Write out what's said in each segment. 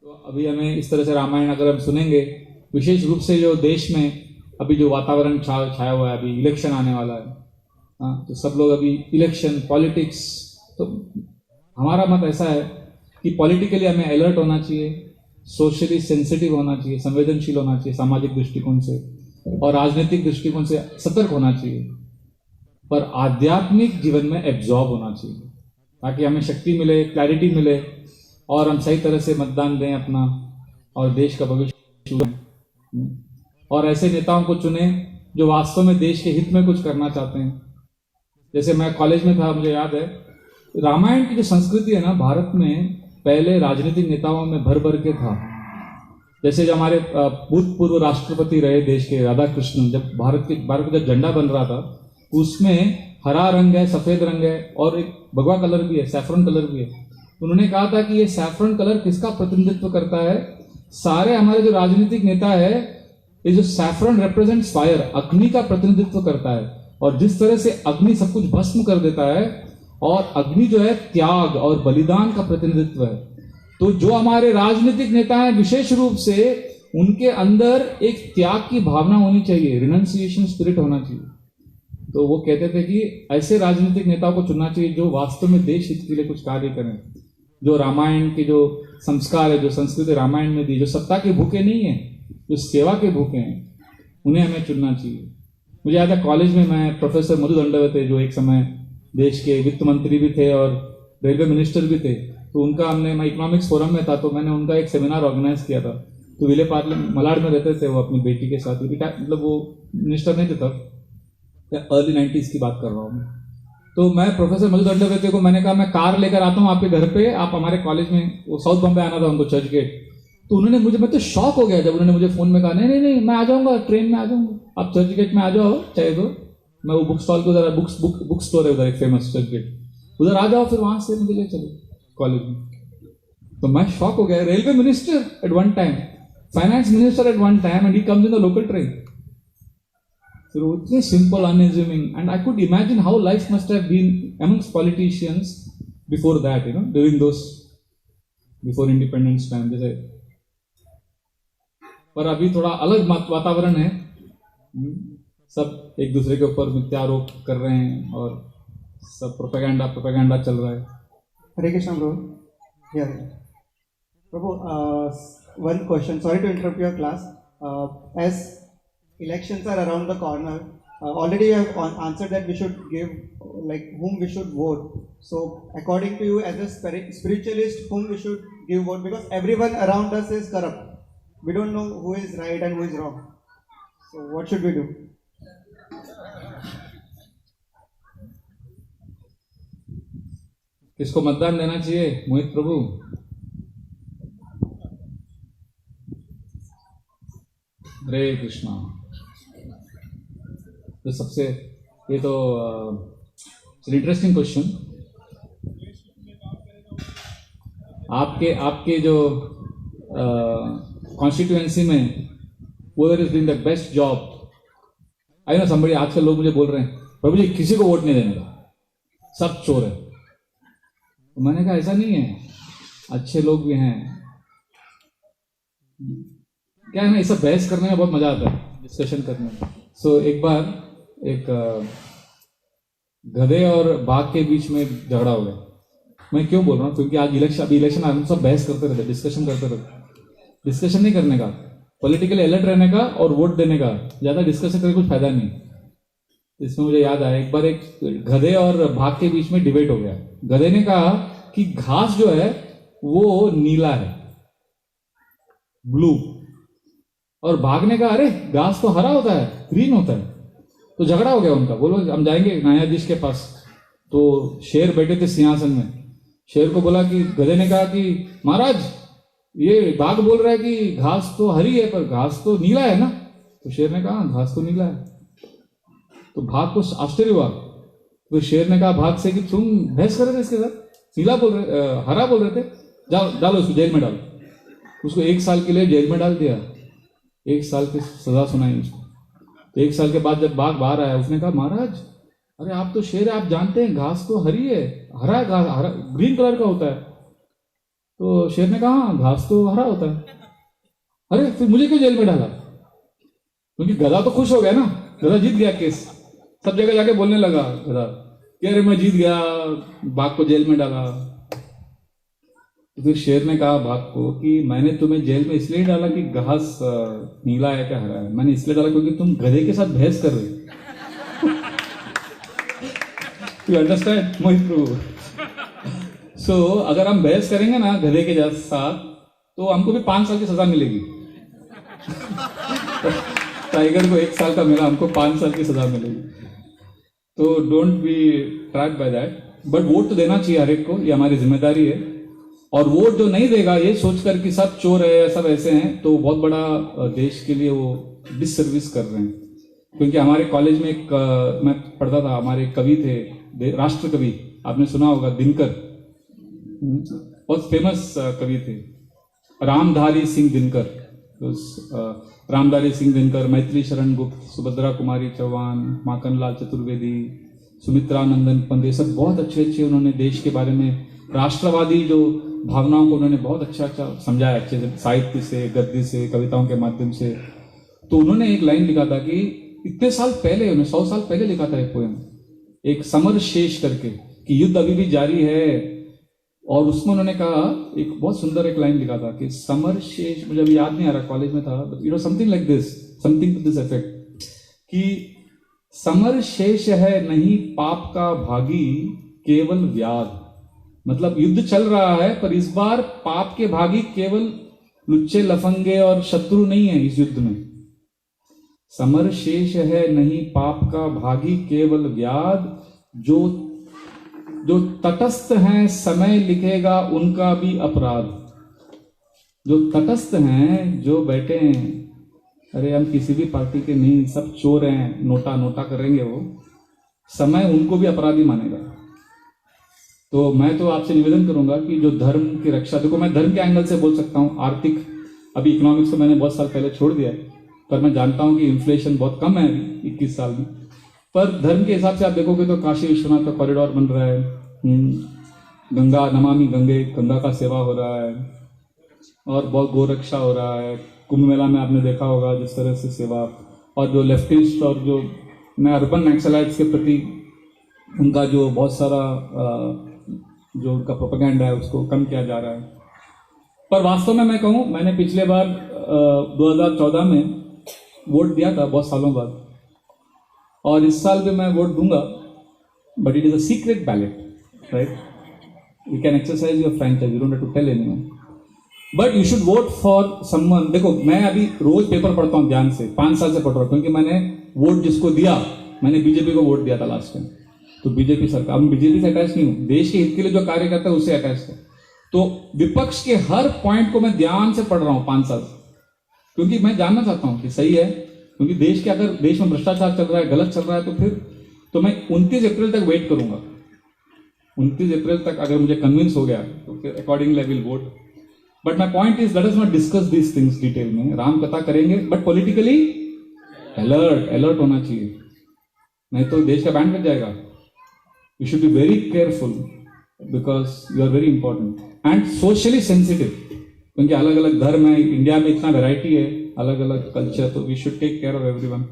तो अभी हमें इस तरह से रामायण अगर हम सुनेंगे, विशेष रूप से जो देश में अभी जो वातावरण छाया हुआ है, अभी इलेक्शन आने वाला है, हाँ, तो सब लोग अभी इलेक्शन पॉलिटिक्स, तो हमारा मत ऐसा है कि पॉलिटिकली हमें अलर्ट होना चाहिए, सोशली सेंसिटिव होना चाहिए, संवेदनशील होना चाहिए सामाजिक दृष्टिकोण से, और राजनीतिक दृष्टिकोण से सतर्क होना चाहिए, पर आध्यात्मिक जीवन में एब्जॉर्ब होना चाहिए ताकि हमें शक्ति मिले, क्लैरिटी मिले और हम सही तरह से मतदान दें अपना और देश का भविष्य चुनें और ऐसे नेताओं को चुने जो वास्तव में देश के हित में कुछ करना चाहते हैं। जैसे मैं कॉलेज में था, मुझे याद है रामायण की जो संस्कृति है ना, भारत में पहले राजनीतिक नेताओं में भर भर के था। जैसे जो हमारे भूतपूर्व राष्ट्रपति रहे देश के, राधा कृष्णन, जब भारत का जब झंडा बन रहा था उसमें हरा रंग है, सफेद रंग है और एक भगवा कलर भी है, सैफरन कलर भी है। उन्होंने कहा था कि ये सैफरन कलर किसका प्रतिनिधित्व करता है? सारे हमारे जो राजनीतिक नेता है, ये जो सैफरन रिप्रेजेंट्स फायर, अग्नि का प्रतिनिधित्व करता है, और जिस तरह से अग्नि सब कुछ भस्म कर देता है, और अग्नि जो है त्याग और बलिदान का प्रतिनिधित्व है। तो जो हमारे राजनीतिक नेता हैं विशेष रूप से उनके अंदर एक त्याग की भावना होनी चाहिए, रिनंसिएशन स्पिरिट होना चाहिए। तो वो कहते थे कि ऐसे राजनीतिक नेताओं को चुनना चाहिए जो वास्तव में देश हित के लिए कुछ कार्य करें, जो रामायण के जो संस्कार है, जो संस्कृति रामायण में दी, जो सत्ता के भूखे नहीं है, जो सेवा के भूखे हैं, उन्हें हमें चुनना चाहिए। मुझे याद है कॉलेज में मैं प्रोफेसर मधु दंडवते, जो एक समय देश के वित्त मंत्री भी थे और रेलवे मिनिस्टर भी थे, तो उनका मैं इकोनॉमिक्स फोरम में था, तो मैंने उनका एक सेमिनार ऑर्गेनाइज किया था। तो विले पार्लियामेंट मलाड में रहते थे वो अपनी बेटी के साथ, मतलब वो मिनिस्टर नहीं थे तब, अर्ली 90s की बात कर रहा हूँ। तो मैं प्रोफेसर मधु दंडवते को मैंने कहा मैं कार लेकर आता हूँ आपके घर पे, आप हमारे कॉलेज में, वो साउथ बॉम्बे आना था उनको, चर्च गेट। तो उन्होंने मैं तो शॉक हो गया जब उन्होंने मुझे फोन में कहा नहीं नहीं नहीं मैं आ जाऊंगा, ट्रेन में आ जाऊंगा, आप चर्च गेट में आ जाओ, चाहे तो मैं वो बुक स्टॉल के उधर, बुक स्टोर है उधर एक फेमस चर्च गेट, उधर आ जाओ, फिर वहां से मुझे ले चलो कॉलेज में। तो मैं शॉक हो गया, railway minister eight one time, finance minister eight one time, and he comes in the local train. So it's a simple, unassuming, and I could imagine how life must have been amongst politicians before that, during those, before independence time, जैसे। पर अभी थोड़ा अलग वातावरण है, सब एक दूसरे के ऊपर मिथ्यारोप कर रहे हैं और सब प्रोपेगेंडा चल रहा है। हरे Krishna bro, Prabhu, one question, sorry to interrupt your class, as elections are around the corner, already you have answered that we should give, like, whom we should vote. So according to you, as a spiritualist, whom we should give vote, because everyone around us is corrupt, we don't know who is right and who is wrong, so what should we do? किसको मतदान देना चाहिए मोहित प्रभु? हरे कृष्णा। तो सबसे ये तो interesting question. आपके जो कॉन्स्टिट्यूएंसी में whoever is doing the best job, I know somebody, आजकल लोग मुझे बोल रहे हैं प्रभु जी किसी को वोट नहीं देने का, सब चोर है। तो मैंने कहा ऐसा नहीं है, अच्छे लोग भी हैं। क्या है ना, ये सब बहस करने में बहुत मजा आता है, डिस्कशन करने में। सो एक बार एक गधे और बाघ के बीच में झगड़ा हो गया। मैं क्यों बोल रहा हूँ, क्योंकि आज इलेक्शन हम सब बहस करते रहते, डिस्कशन करते रहते। डिस्कशन नहीं करने का, पॉलिटिकली अलर्ट रहने का और वोट देने का, ज्यादा डिस्कशन करके कुछ फायदा नहीं। इसमें मुझे याद आया, एक बार एक गधे और बाघ के बीच में डिबेट हो गया। गधे ने कहा कि घास जो है वो नीला है, ब्लू, और बाघ ने कहा अरे घास तो हरा होता है, ग्रीन होता है। तो झगड़ा हो गया उनका, बोलो हम जाएंगे न्यायाधीश के पास। तो शेर बैठे थे सिंहासन में, शेर को बोला कि, गधे ने कहा कि महाराज ये बाघ बोल रहा है कि घास तो हरी है पर घास तो नीला है ना। तो शेर ने कहा घास तो नीला है। तो बाघ को आश्चर्य हुआ। तो शेर ने कहा बाघ से कि तुम बहस कर रहे थे इसके साथ, नीला बोल रहे, हरा बोल रहे थे, जाओ डालो उसको जेल में डालो। उसको 1 साल के लिए जेल में डाल दिया, 1 साल की सजा सुनाई उसको। तो 1 साल के बाद जब बाघ बाहर आया, उसने कहा महाराज अरे आप तो शेर है, आप जानते हैं घास तो हरी है, हरा ग्रीन कलर का होता है। तो शेर ने कहा "हाँ, घास तो हरा होता है। अरे फिर मुझे क्यों जेल में डाला? क्योंकि गधा तो खुश हो गया ना, गधा जीत गया केस, सब जगह जाके बोलने लगा गधा कि अरे मैं जीत गया, बाघ को जेल में डाला। तो फिर शेर ने कहा बाघ को कि मैंने तुम्हें जेल में इसलिए डाला कि घास नीला है क्या हरा है, मैंने इसलिए डाला क्योंकि तुम गधे के साथ बहस कर रहे हो। यू अंडरस्टैंड मोहित प्रभु? सो अगर हम बहस करेंगे ना गधे के साथ तो हमको भी 5 साल की सजा मिलेगी। टाइगर को 1 साल का मिला, हमको 5 साल की सजा मिलेगी। तो don't be trapped by that, but vote तो देना चाहिए हर एक को, ये हमारी जिम्मेदारी है। और वोट जो नहीं देगा ये सोचकर कि सब चोर है या सब ऐसे हैं, तो बहुत बड़ा देश के लिए वो डिससर्विस कर रहे हैं। क्योंकि हमारे कॉलेज में एक मैं पढ़ता था, हमारे कवि थे, राष्ट्र कवि, आपने सुना होगा, दिनकर, बहुत फेमस कवि थे, रामधारी सिंह दिनकर। रामधारी सिंह दिनकर, मैथिली शरण गुप्त, सुभद्रा कुमारी चौहान, माखनलाल चतुर्वेदी, सुमित्रा नंदन पंत, सब बहुत अच्छे अच्छे उन्होंने देश के बारे में, राष्ट्रवादी जो भावनाओं को उन्होंने बहुत अच्छा अच्छा समझाया, अच्छे से साहित्य से, गद्य से, कविताओं के माध्यम से। तो उन्होंने एक लाइन लिखा था कि इतने साल पहले, उन्हें 100 साल पहले लिखा था एक पोएम, एक समर शेष करके, कि युद्ध अभी भी जारी है। और उसमें उन्होंने कहा, एक बहुत सुंदर एक लाइन लिखा था कि समर शेष, मुझे अभी याद नहीं आ रहा, कॉलेज में था, but it was something like this, something to this effect, कि समर शेष है नहीं पाप का भागी केवल व्याध। मतलब युद्ध चल रहा है पर इस बार पाप के भागी केवल लुच्चे लफंगे और शत्रु नहीं है इस युद्ध में। समर शेष है नहीं पाप का भागी केवल व्याध, जो तटस्थ हैं समय लिखेगा उनका भी अपराध। जो तटस्थ हैं, जो बैठे हैं, अरे हम किसी भी पार्टी के नहीं, सब चोर हैं, नोटा नोटा करेंगे, वो समय उनको भी अपराधी मानेगा। तो मैं तो आपसे निवेदन करूंगा कि जो धर्म की रक्षा, देखो मैं धर्म के एंगल से बोल सकता हूँ, आर्थिक, अभी इकोनॉमिक्स को मैंने बहुत साल पहले छोड़ दिया है, पर मैं जानता हूँ कि इन्फ्लेशन बहुत कम है अभी 21 साल में। पर धर्म के हिसाब से आप देखोगे तो काशी विश्वनाथ का कॉरिडोर बन रहा है, गंगा नमामि गंगे, गंगा का सेवा हो रहा है, और बहुत गोरक्षा हो रहा है। कुंभ मेला में आपने देखा होगा जिस तरह से सेवा, और जो लेफ्टिस्ट और जो मैं अर्बन नक्सलाइट्स के प्रति उनका जो बहुत सारा जो उनका प्रोपेगेंडा है उसको कम किया जा रहा है। पर वास्तव में मैं कहूँ, मैंने पिछले बार 2014 में वोट दिया था, बहुत सालों बाद, और इस साल भी मैं वोट दूंगा, but it is a secret ballot, right? You can exercise your franchise, you don't have to tell anyone, but you should vote for someone. देखो मैं अभी रोज पेपर पढ़ता हूँ ध्यान से, 5 साल से पढ़ रहा हूँ, क्योंकि मैंने वोट जिसको दिया, मैंने बीजेपी को वोट दिया था लास्ट टाइम, तो बीजेपी सरकार, अब बीजेपी से अटैच नहीं हूँ, देश के हित के लिए जो कार्य करता है उससे अटैच है। तो विपक्ष के हर पॉइंट को मैं ध्यान से पढ़ रहा हूँ 5 साल से, क्योंकि मैं जानना चाहता हूँ कि सही है, क्योंकि देश के, अगर देश में भ्रष्टाचार चल रहा है, गलत चल रहा है, तो फिर तो मैं 29 अप्रैल तक वेट करूंगा। 29 अप्रैल तक अगर मुझे कन्विंस हो गया तो फिर accordingly I will vote. But my point is, let us not discuss these things detail में, राम कथा करेंगे, बट पॉलिटिकली अलर्ट होना चाहिए, नहीं तो देश का बैंड बज जाएगा। You should be very careful because you are very important and socially sensitive, क्योंकि अलग अलग धर्म है, इंडिया में इतना वैरायटी है, अलग अलग कल्चर, तो we should take care of everyone.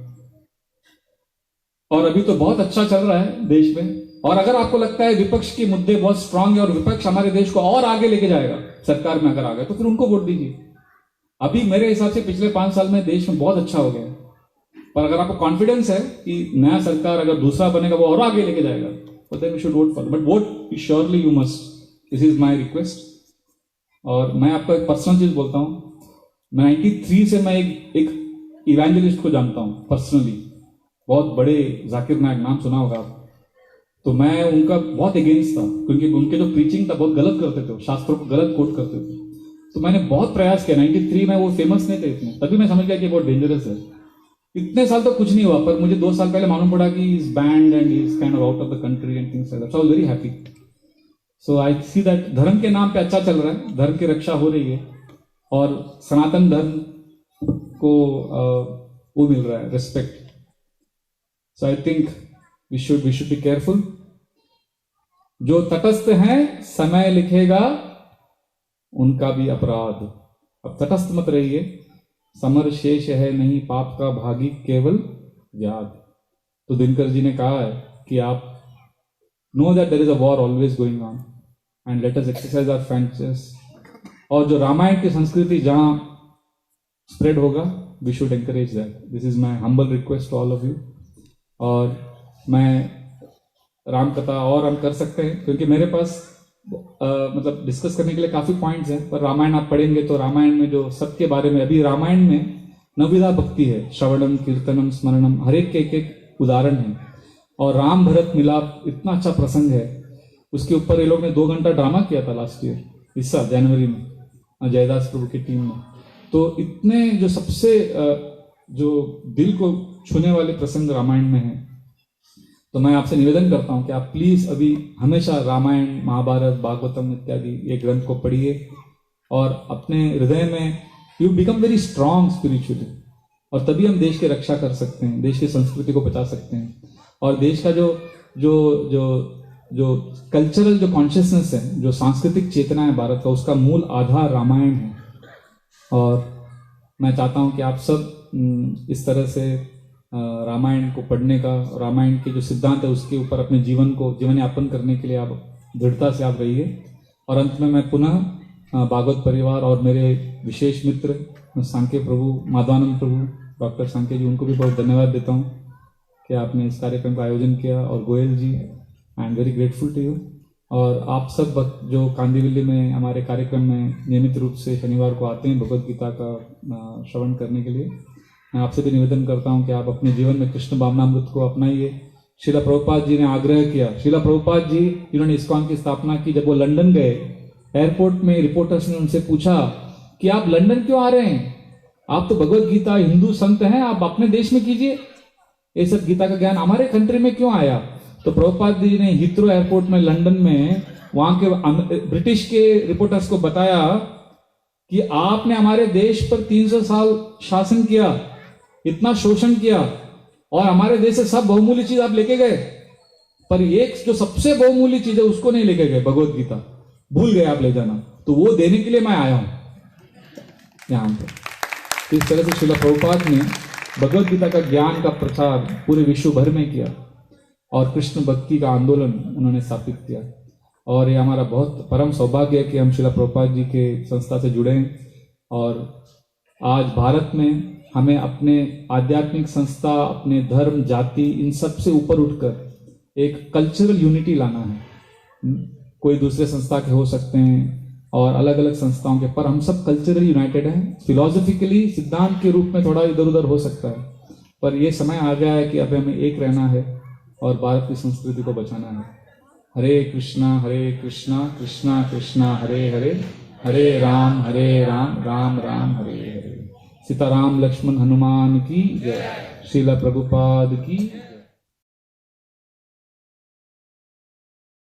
और अभी तो बहुत अच्छा चल रहा है देश में, और अगर आपको लगता है विपक्ष के मुद्दे बहुत स्ट्रांग है और विपक्ष हमारे देश को और आगे लेके जाएगा, सरकार में अगर आ गए, तो फिर उनको वोट दीजिए। अभी मेरे हिसाब से पिछले 5 साल में देश में बहुत अच्छा हो गया, पर अगर आपको कॉन्फिडेंस है कि नया सरकार अगर दूसरा बनेगा वो और आगे लेके जाएगा, तो then we should vote for, but vote surely you must, this is my request. और मैं आपको एक पर्सनल चीज बोलता हूँ, 93 से मैं एक इवेंजलिस्ट को जानता हूँ पर्सनली, बहुत बड़े, जाकिर नायक, नाम सुना होगा आप। तो मैं उनका बहुत अगेंस्ट था, क्योंकि उनके जो प्रीचिंग था बहुत गलत करते थे, शास्त्रों को गलत कोट करते थे। तो मैंने बहुत प्रयास किया, 93 में वो फेमस नहीं थे इतने, तभी मैं समझ गया कि बहुत डेंजरस है। इतने साल तो कुछ नहीं हुआ, पर मुझे 2 साल पहले मालूम पड़ा कि is band and is kind of out of the country and things like that, so I was very happy. So I see that धर्म के नाम पे अच्छा चल रहा है, धर्म की रक्षा हो रही है, और सनातन धर्म को वो मिल रहा है, respect. So I think we should be careful. जो तटस्थ हैं समय लिखेगा उनका भी अपराध। अब तटस्थ मत रहिए, समर शेष है नहीं पाप का भागी केवल व्याध। तो दिनकर जी ने कहा है कि आप know that there is a war always going on and let us exercise our fancies. और जो रामायण की संस्कृति जहां स्प्रेड होगा, we should encourage that. This is my humble request to all of you. और मैं राम कथा और हम कर सकते हैं, क्योंकि मेरे पास मतलब डिस्कस करने के लिए काफी पॉइंट्स हैं, पर रामायण आप पढ़ेंगे तो रामायण में जो सबके बारे में, अभी रामायण में नवविधा भक्ति है, श्रवणम कीर्तनम स्मरणम, हर एक के एक उदाहरण है। और राम भरत मिलाप इतना अच्छा प्रसंग है, उसके ऊपर ये लोग ने 2 घंटा ड्रामा किया था लास्ट ईयर, इस साल जनवरी में, जयदास प्रभु की टीम में। तो इतने जो सबसे जो दिल को छूने वाले प्रसंग रामायण में है। तो मैं आपसे निवेदन करता हूं कि आप प्लीज अभी हमेशा रामायण, महाभारत, भागवतम इत्यादि ये ग्रंथ को पढ़िए और अपने हृदय में you become very strong spiritually, और तभी हम देश की रक्षा कर सकते हैं, देश की संस्कृति को बचा सकते हैं। और देश का जो जो जो जो कल्चरल जो कॉन्शियसनेस है, जो सांस्कृतिक चेतना है भारत का, उसका मूल आधार रामायण है। और मैं चाहता हूं कि आप सब इस तरह से रामायण को पढ़ने का, रामायण के जो सिद्धांत है उसके ऊपर अपने जीवन को जीवन यापन करने के लिए आप दृढ़ता से आप रहिए। और अंत में मैं पुनः भागवत परिवार और मेरे विशेष मित्र सांके प्रभु, माधवानंद प्रभु, डॉक्टर सांके जी, उनको भी बहुत धन्यवाद देता हूँ कि आपने इस कार्यक्रम का आयोजन किया। और Goyal ji, I am very grateful to you. और आप सब जो कांदिवली में हमारे कार्यक्रम में नियमित रूप से शनिवार को आते हैं भगवद गीता का श्रवण करने के लिए, मैं आपसे भी निवेदन करता हूं कि आप अपने जीवन में कृष्ण भावनामृत को अपनाइए। श्रीला प्रभुपाद जी ने आग्रह किया, श्रीला प्रभुपाद जी जिन्होंने इस्कॉन की स्थापना की, जब वो लंदन गए, एयरपोर्ट में रिपोर्टर्स ने उनसे पूछा कि आप लंदन क्यों आ रहे हैं, आप तो भगवद गीता हिंदू संत हैं, आप अपने देश में कीजिए, ये सब गीता का ज्ञान हमारे कंट्री में क्यों आया। तो प्रभुपाद जी ने हीथ्रो एयरपोर्ट में लंदन में वहां के ब्रिटिश के रिपोर्टर्स को बताया कि आपने हमारे देश पर 300 साल शासन किया, इतना शोषण किया, और हमारे देश से सब बहुमूल्य चीज आप लेके गए, पर एक जो सबसे बहुमूल्य चीज है उसको नहीं लेके गए, भगवद गीता भूल गए आप ले जाना, तो वो देने के लिए मैं आया हूं यहां पर। इस तरह से श्रीला प्रभुपाद ने भगवद गीता का ज्ञान का प्रचार पूरे विश्व भर में किया और कृष्ण भक्ति का आंदोलन उन्होंने स्थापित किया। और ये हमारा बहुत परम सौभाग्य है कि हम श्रीला प्रभुपाद जी के संस्था से जुड़े हैं। और आज भारत में हमें अपने आध्यात्मिक संस्था, अपने धर्म, जाति, इन सब से ऊपर उठकर एक कल्चरल यूनिटी लाना है। कोई दूसरे संस्था के हो सकते हैं और अलग अलग संस्थाओं के, पर हम सब कल्चरली यूनाइटेड हैं। फिलोसफिकली सिद्धांत के रूप में थोड़ा इधर उधर हो सकता है, पर यह समय आ गया है कि अब हमें एक रहना है और भारत की संस्कृति को बचाना है। हरे कृष्णा कृष्णा कृष्णा हरे हरे, हरे राम राम राम हरे हरे। सीताराम लक्ष्मण हनुमान की जय। श्रीला प्रभुपाद की